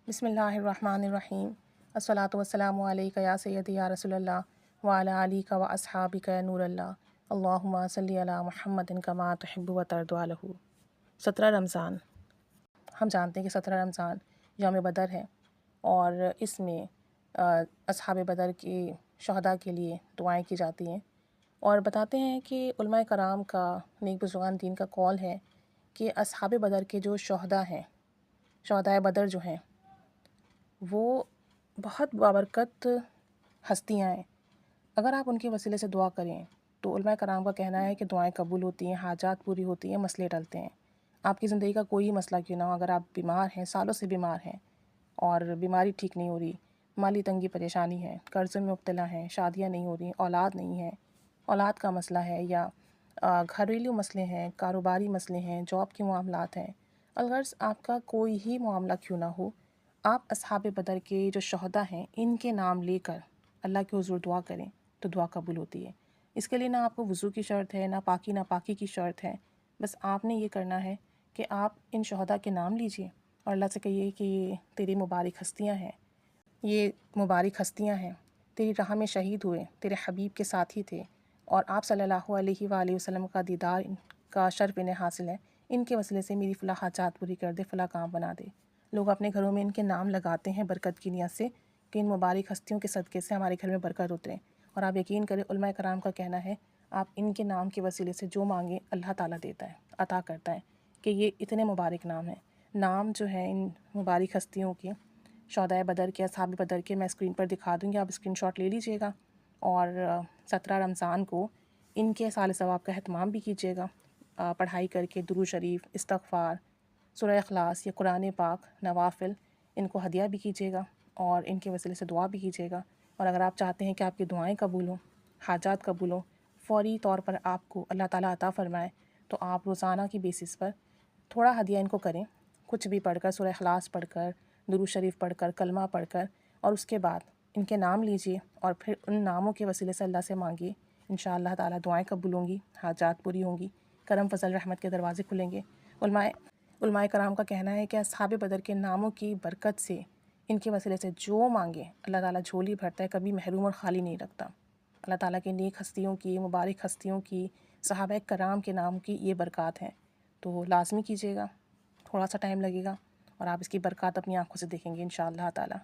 بسم اللہ الرحمن الرحیم الصلاۃ والسلام علیک یا سیدی یا رسول اللہ وعلی آلک و اصحابک یا نور اللہ اللہم صلی علی محمد کما تحب و ترضی عنہ۔ 17 رمضان، ہم جانتے ہیں کہ 17 رمضان یوم بدر ہے، اور اس میں اصحاب بدر کی شہداء کے لیے دعائیں کی جاتی ہیں، اور بتاتے ہیں کہ علماء کرام کا، نیک بزرگان دین کا قول ہے کہ اصحاب بدر کے جو شہداء ہیں، شہدائے بدر جو ہیں، وہ بہت بابرکت ہستیاں ہیں۔ اگر آپ ان کے وسیلے سے دعا کریں تو علماء کرام کا کہنا ہے کہ دعائیں قبول ہوتی ہیں، حاجات پوری ہوتی ہیں، مسئلے ٹلتے ہیں۔ آپ کی زندگی کا کوئی مسئلہ کیوں نہ ہو، اگر آپ بیمار ہیں، سالوں سے بیمار ہیں اور بیماری ٹھیک نہیں ہو رہی، مالی تنگی پریشانی ہے، قرض میں مبتلا ہیں، شادیاں نہیں ہو رہی، اولاد نہیں ہے، اولاد کا مسئلہ ہے، یا گھریلو مسئلے ہیں، کاروباری مسئلے ہیں، جاب کے معاملات ہیں، الغرض آپ کا کوئی ہی معاملہ کیوں نہ ہو، آپ اصحاب بدر کے جو شہداء ہیں ان کے نام لے کر اللہ کے حضور دعا کریں تو دعا قبول ہوتی ہے۔ اس کے لیے نہ آپ کو وضو کی شرط ہے، نہ پاکی کی شرط ہے، بس آپ نے یہ کرنا ہے کہ آپ ان شہداء کے نام لیجئے اور اللہ سے کہیے کہ یہ تیری مبارک ہستیاں ہیں، یہ مبارک ہستیاں ہیں، تیری راہ میں شہید ہوئے، تیرے حبیب کے ساتھی تھے، اور آپ صلی اللہ علیہ وآلہ وسلم کا دیدار کا شرف انہیں حاصل ہے، ان کے وسیلے سے میری فلاں حاجات پوری کر دے، فلاں کام بنا دے۔ لوگ اپنے گھروں میں ان کے نام لگاتے ہیں برکت کی نیت سے کہ ان مبارک ہستیوں کے صدقے سے ہمارے گھر میں برکت اترے، اور آپ یقین کریں علماء کرام کا کہنا ہے آپ ان کے نام کے وسیلے سے جو مانگیں اللہ تعالیٰ دیتا ہے، عطا کرتا ہے، کہ یہ اتنے مبارک نام ہیں۔ نام جو ہیں ان مبارک ہستیوں کے، شہدائے بدر کے، اصحاب بدر کے، میں اسکرین پر دکھا دوں گی، آپ اسکرین شاٹ لے لیجئے گا، اور 17 رمضان کو ان کے سال ثواب کا اہتمام بھی کیجیے گا، پڑھائی کر کے درود شریف، استغفار، سورہ اخلاص یا قرآن پاک، نوافل، ان کو ہدیہ بھی کیجیے گا اور ان کے وسیلے سے دعا بھی کیجیے گا۔ اور اگر آپ چاہتے ہیں کہ آپ کی دعائیں قبول ہوں، حاجات قبول ہوں، فوری طور پر آپ کو اللہ تعالیٰ عطا فرمائے، تو آپ روزانہ کی بیسس پر تھوڑا ہدیہ ان کو کریں، کچھ بھی پڑھ کر، سورہ اخلاص پڑھ کر، درود شریف پڑھ کر، کلمہ پڑھ کر، اور اس کے بعد ان کے نام لیجئے اور پھر ان ناموں کے وسیلے سے اللہ سے مانگیے، انشاءاللہ تعالیٰ دعائیں قبول ہوں گی، حاجات پوری ہوں گی، کرم فضل رحمت کے دروازے کھلیں گے۔ علماء کرام کا کہنا ہے کہ اصحاب بدر کے ناموں کی برکت سے، ان کے وسیلے سے جو مانگے اللہ تعالیٰ جھولی بھرتا ہے، کبھی محروم اور خالی نہیں رکھتا۔ اللہ تعالیٰ کے نیک ہستیوں کی، مبارک ہستیوں کی، صحابہ کرام کے نام کی یہ برکات ہیں، تو لازمی کیجیے گا، تھوڑا سا ٹائم لگے گا اور آپ اس کی برکات اپنی آنکھوں سے دیکھیں گے انشاءاللہ تعالیٰ۔